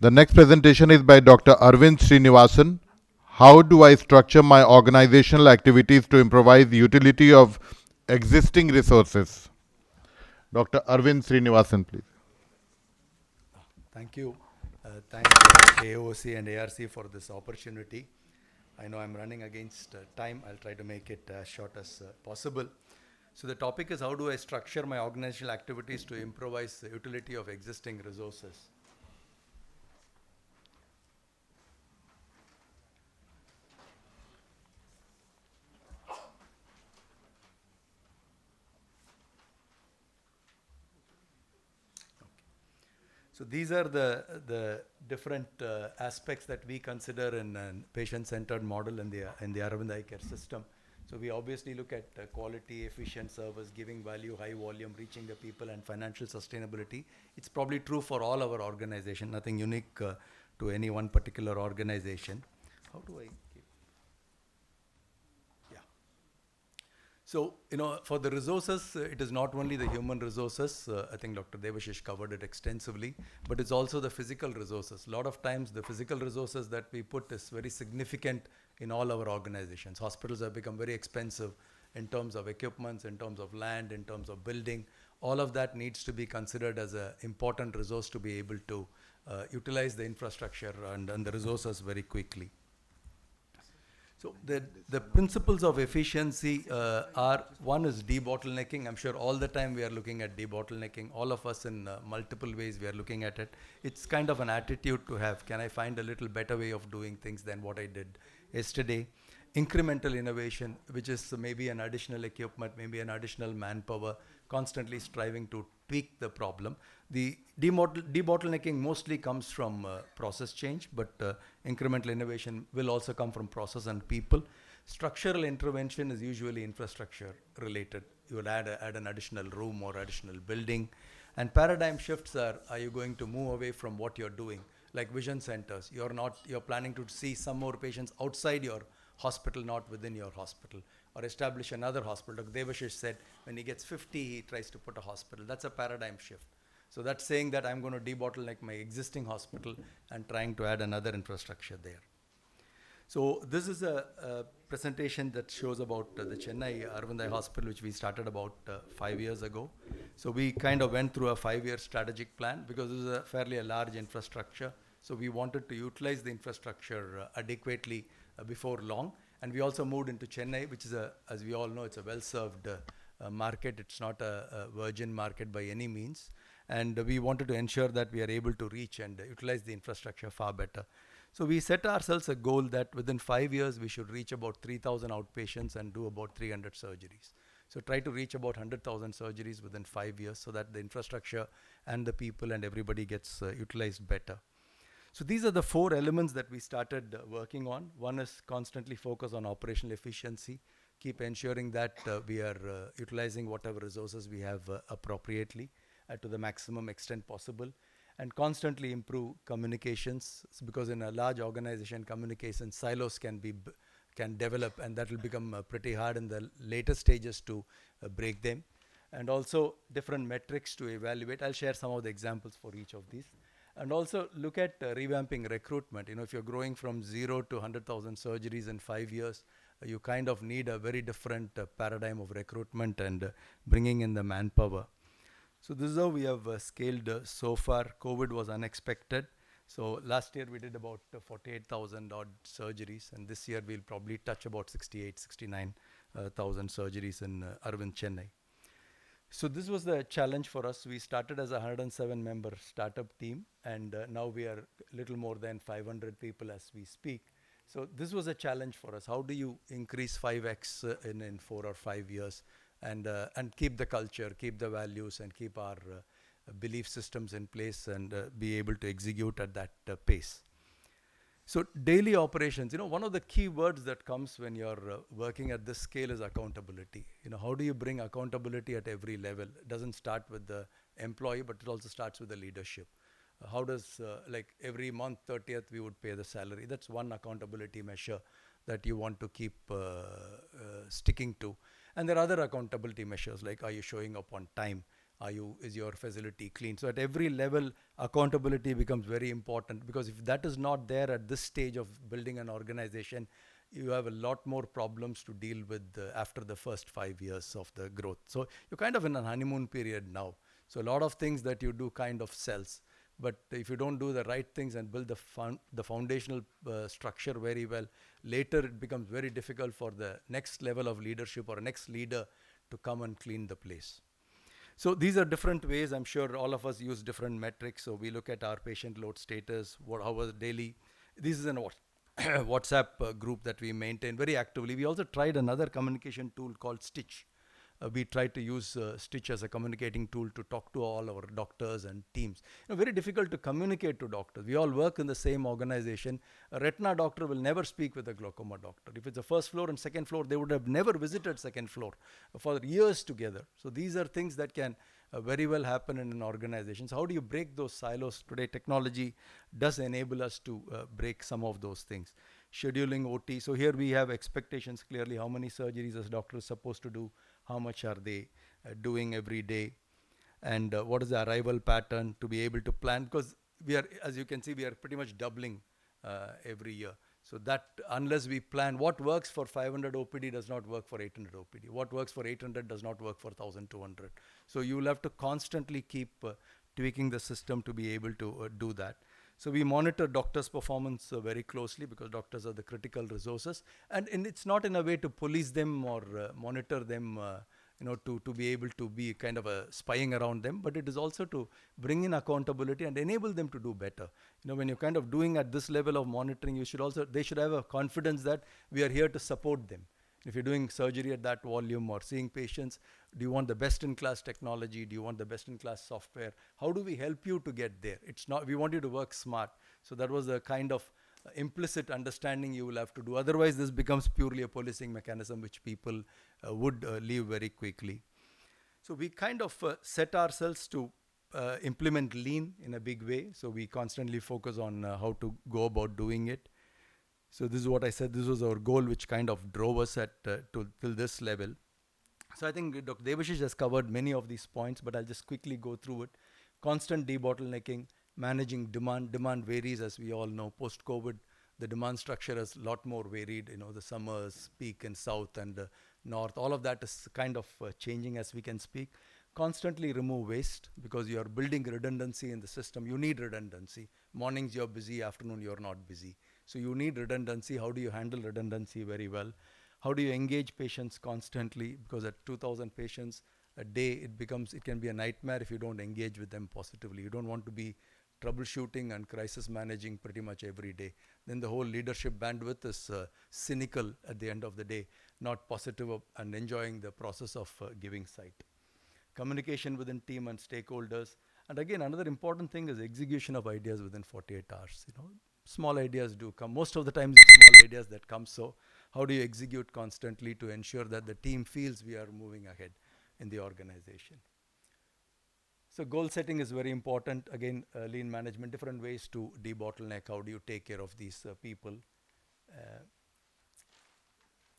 The next presentation is by Dr. Aravind Srinivasan. How do I structure my organizational activities to improvise utility of existing resources? Dr. Aravind Srinivasan, please. Thank you. Thank AOC and ARC for this opportunity. I know I'm running against time. I'll try to make it as short as possible. So the topic is how do I structure my organizational activities to improvise the utility of existing resources. So these are the different aspects that we consider in a patient-centered model in the Aravind Eye Care system. So we obviously look at quality, efficient service, giving value, high volume, reaching the people, and financial sustainability. It's probably true for all our organization, nothing unique to any one particular organization. How do I keep? Yeah. So, for the resources, it is not only the human resources, I think Dr. Devashish covered it extensively, but it's also the physical resources. A lot of times the physical resources that we put is very significant in all our organizations. Hospitals have become very expensive in terms of equipments, in terms of land, in terms of building. All of that needs to be considered as an important resource to be able to utilize the infrastructure and the resources very quickly. So the principles of efficiency are, one is debottlenecking. I'm sure all the time we are looking at debottlenecking. All of us in multiple ways we are looking at it. It's kind of an attitude to have. Can I find a little better way of doing things than what I did yesterday? Incremental innovation, which is maybe an additional equipment, maybe an additional manpower, constantly striving to tweak the problem. The debottlenecking mostly comes from process change, but incremental innovation will also come from process and people. Structural intervention is usually infrastructure related. You will add an additional room or additional building. And paradigm shifts are you going to move away from what you're doing? Like vision centers, you're planning to see some more patients outside your hospital, not within your hospital, or establish another hospital. Dr. Devashish said when he gets 50, he tries to put a hospital. That's a paradigm shift. So that's saying that I'm going to debottleneck my existing hospital and trying to add another infrastructure there. So this is a presentation that shows about the Chennai Aravind Eye Hospital, which we started about 5 years ago. So we kind of went through a 5-year strategic plan because this is a fairly large infrastructure. So we wanted to utilize the infrastructure adequately before long. And we also moved into Chennai, which is, as we all know, it's a well-served market. It's not a virgin market by any means. And we wanted to ensure that we are able to reach and utilize the infrastructure far better. So we set ourselves a goal that within 5 years, we should reach about 3,000 outpatients and do about 300 surgeries. So try to reach about 100,000 surgeries within 5 years so that the infrastructure and the people and everybody gets utilized better. So these are the 4 elements that we started working on. One is constantly focus on operational efficiency, keep ensuring that we are utilizing whatever resources we have appropriately to the maximum extent possible, and constantly improve communications, because in a large organization, communication silos can develop, and that will become pretty hard in the later stages to break them. And also different metrics to evaluate. I'll share some of the examples for each of these. And also look at revamping recruitment. If you're growing from 0 to 100,000 surgeries in 5 years, you kind of need a very different paradigm of recruitment and bringing in the manpower. So this is how we have scaled so far. COVID was unexpected. So last year we did about 48,000 odd surgeries, and this year we'll probably touch about 69,000 surgeries in Aravind Chennai. So this was the challenge for us. We started as a 107-member startup team, and now we are a little more than 500 people as we speak. So this was a challenge for us. How do you increase 5x in 4 or 5 years? And keep the culture, keep the values, and keep our belief systems in place, and be able to execute at that pace. So daily operations, one of the key words that comes when you're working at this scale is accountability. How do you bring accountability at every level? It doesn't start with the employee, but it also starts with the leadership. How does, like every month, 30th, we would pay the salary. That's one accountability measure that you want to keep sticking to. And there are other accountability measures, like are you showing up on time? Is your facility clean? So at every level, accountability becomes very important, because if that is not there at this stage of building an organization, you have a lot more problems to deal with after the first 5 years of the growth. So you're kind of in a honeymoon period now. So a lot of things that you do kind of sells. But if you don't do the right things and build the foundational structure very well, later it becomes very difficult for the next level of leadership or next leader to come and clean the place. So these are different ways. I'm sure all of us use different metrics. So we look at our patient load status, how was daily. This is an WhatsApp group that we maintain very actively. We also tried another communication tool called Stitch. We tried to use Stitch as a communicating tool to talk to all our doctors and teams. Very difficult to communicate to doctors. We all work in the same organization. A retina doctor will never speak with a glaucoma doctor. If it's a first floor and second floor, they would have never visited second floor for years together. So these are things that can very well happen in an organization. So how do you break those silos? Today, technology does enable us to break some of those things. Scheduling OT. So here we have expectations clearly. How many surgeries is doctor supposed to do? How much are they doing every day? And what is the arrival pattern to be able to plan? Because we are, as you can see, we are pretty much doubling every year. So that unless we plan, what works for 500 OPD does not work for 800 OPD. What works for 800 does not work for 1200. So you will have to constantly keep tweaking the system to be able to do that. So we monitor doctors' performance very closely, because doctors are the critical resources. And it's not in a way to police them or monitor them, to be able to be kind of a spying around them, but it is also to bring in accountability and enable them to do better. When you're kind of doing at this level of monitoring, they should have a confidence that we are here to support them. If you're doing surgery at that volume or seeing patients, do you want the best-in-class technology? Do you want the best-in-class software? How do we help you to get there? It's not, we want you to work smart. So that was a kind of implicit understanding you will have to do. Otherwise, this becomes purely a policing mechanism, which people would leave very quickly. So we kind of set ourselves to implement lean in a big way. So we constantly focus on how to go about doing it. So this is what I said, this was our goal, which kind of drove us till this level. So I think Dr. Devashish has covered many of these points, but I'll just quickly go through it. Constant debottlenecking, managing demand. Demand varies, as we all know. Post-COVID, the demand structure is a lot more varied. The summers peak in south and north. All of that is kind of changing as we can speak. Constantly remove waste, because you are building redundancy in the system. You need redundancy. Mornings you're busy, afternoon you're not busy. So you need redundancy. How do you handle redundancy very well? How do you engage patients constantly? Because at 2,000 patients a day, it can be a nightmare if you don't engage with them positively. You don't want to be troubleshooting and crisis managing pretty much every day. Then the whole leadership bandwidth is cynical at the end of the day, not positive and enjoying the process of giving sight. Communication within team and stakeholders. And again, another important thing is execution of ideas within 48 hours. Small ideas do come. Most of the time, it's small ideas that come. So how do you execute constantly to ensure that the team feels we are moving ahead in the organization? So goal setting is very important. Again, lean management, different ways to debottleneck. How do you take care of these people?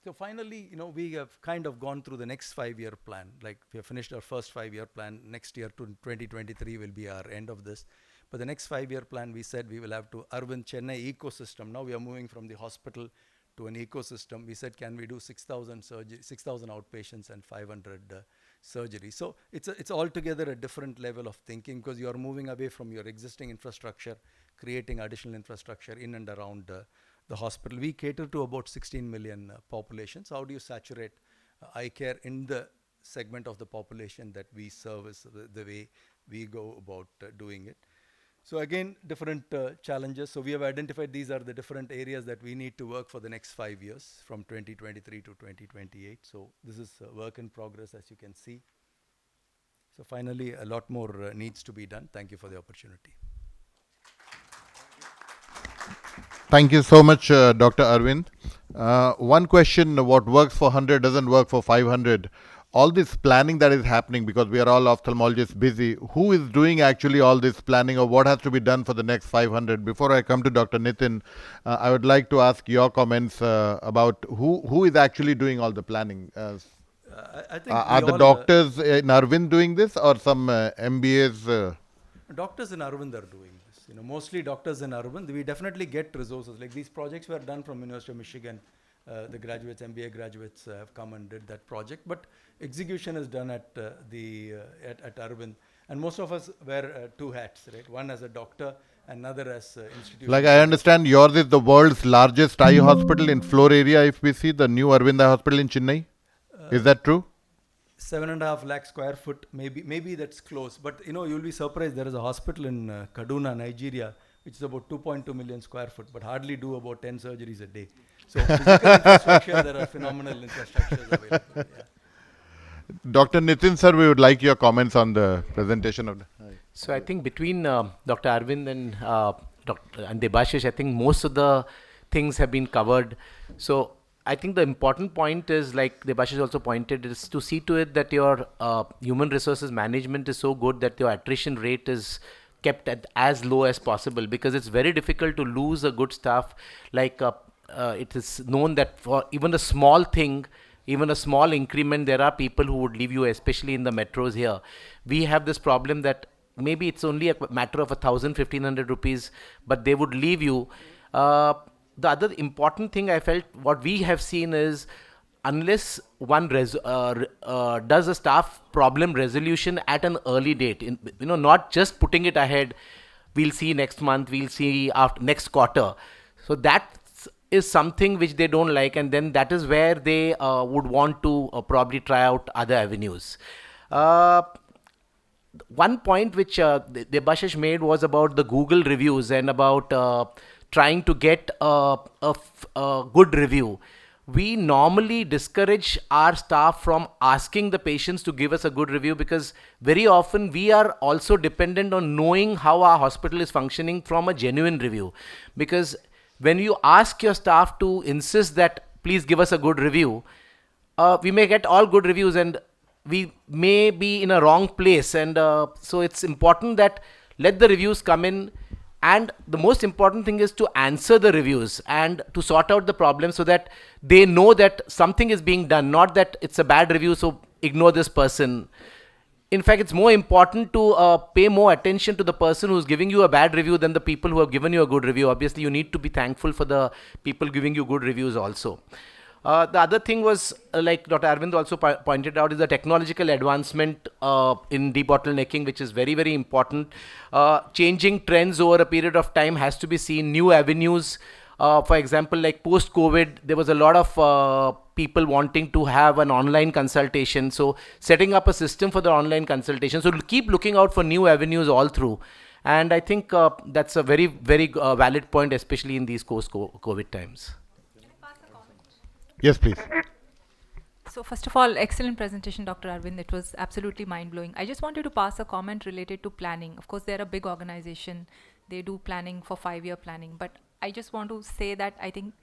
So finally, we have kind of gone through the next 5-year plan. Like, we have finished our first 5-year plan. Next year, to 2023, will be our end of this. But the next 5-year plan, we said we will have to Aravind Chennai ecosystem. Now we are moving from the hospital to an ecosystem. We said, can we do 6,000 outpatients and 500 surgeries? So it's altogether a different level of thinking, because you are moving away from your existing infrastructure, creating additional infrastructure in and around the hospital. We cater to about 16 million populations. How do you saturate eye care in the segment of the population that we service, the way we go about doing it? So again, different challenges. So we have identified these are the different areas that we need to work for the next 5 years, from 2023 to 2028. So this is a work in progress, as you can see. So finally, a lot more needs to be done. Thank you for the opportunity. Thank you so much, Dr. Aravind. One question, what works for 100 doesn't work for 500. All this planning that is happening, because we are all ophthalmologists busy, who is doing actually all this planning, or what has to be done for the next 500? Before I come to Dr. Nitin, I would like to ask your comments about who is actually doing all the planning. I think Are we the all, doctors in Arvind doing this, or some MBAs? doctors in Aravind are doing this. Mostly doctors in Aravind. We definitely get resources. Like these projects were done from University of Michigan. The graduates, MBA graduates, have come and did that project. But execution is done at at Aravind. And most of us wear two hats, right? One as a doctor, another as institution. Like, I understand yours is the world's largest eye hospital in floor area. If we see the new Arvind Eye Hospital in Chennai, is that true? 7.5 lakh square foot, maybe that's close, but you'll be surprised. There is a hospital in Kaduna, Nigeria, which is about 2.2 million square foot, but hardly do about 10 surgeries a day. So physical infrastructure, there are phenomenal infrastructures available. Yeah. Dr. Nitin sir, we would like your comments on the presentation of the. So I think between Dr. Arvind and Debashish, I think most of the things have been covered. So I think the important point is, like Debashish also pointed, is to see to it that your human resources management is so good that your attrition rate is kept at as low as possible, because it's very difficult to lose a good staff. Like it is known that for even a small thing, even a small increment, there are people who would leave you, especially in the metros here. We have this problem that maybe it's only a matter of 1,000-1,500 rupees, but they would leave you. The other important thing I felt, what we have seen is, unless one does a staff problem resolution at an early date, not just putting it ahead, we'll see next month, we'll see after next quarter. So that is something which they don't like, and then that is where they would want to probably try out other avenues. One point which Debashish made was about the Google reviews and about trying to get a good review. We normally discourage our staff from asking the patients to give us a good review, because very often we are also dependent on knowing how our hospital is functioning from a genuine review. Because when you ask your staff to insist that please give us a good review, we may get all good reviews and we may be in a wrong place. And so it's important that let the reviews come in. And the most important thing is to answer the reviews and to sort out the problem, so that they know that something is being done, not that it's a bad review, so ignore this person. In fact, it's more important to pay more attention to the person who's giving you a bad review than the people who have given you a good review. Obviously, you need to be thankful for the people giving you good reviews also. The other thing was, like Dr. Aravind also pointed out, is the technological advancement in debottlenecking, which is very, very important. Changing trends over a period of time has to be seen. New avenues, for example, like post-COVID, there was a lot of people wanting to have an online consultation. So setting up a system for the online consultation. So keep looking out for new avenues all through. And I think that's a very, very valid point, especially in these post-COVID times. Yes, please. So first of all, excellent presentation, Dr. Aravind. It was absolutely mind-blowing. I just wanted to pass a comment related to planning. Of course, they're a big organization. They do planning for 5-year planning. But I just want to say that I think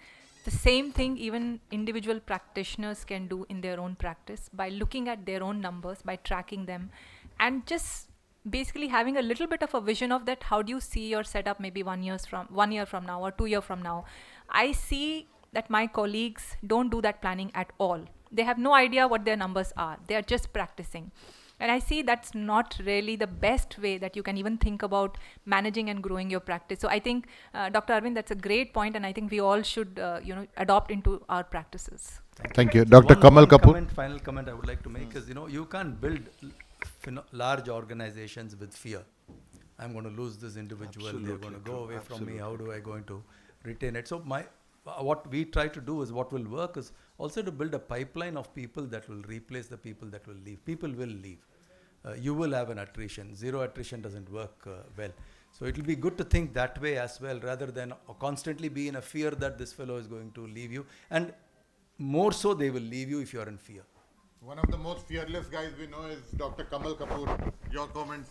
the same thing even individual practitioners can do in their own practice by looking at their own numbers, by tracking them, and just basically having a little bit of a vision of that. How do you see your setup maybe 1 year from now or 2 years from now? I see that my colleagues don't do that planning at all. They have no idea what their numbers are. They are just practicing. And I see that's not really the best way that you can even think about managing and growing your practice. So I think, Dr. Aravind, that's a great point, and I think we all should, adopt into our practices. Thank you. Dr. Kamal Kapoor. Final comment I would like to make is, you can't build large organizations with fear. I'm going to lose this individual. They're going to go away from me. How do I going to retain it? So what we try to do is, what will work is also to build a pipeline of people that will replace the people that will leave. People will leave. You will have an attrition. Zero attrition doesn't work well. So it will be good to think that way as well, rather than constantly be in a fear that this fellow is going to leave you. And more so, they will leave you if you are in fear. One of the most fearless guys we know is Dr. Kamal Kapoor. Your comments.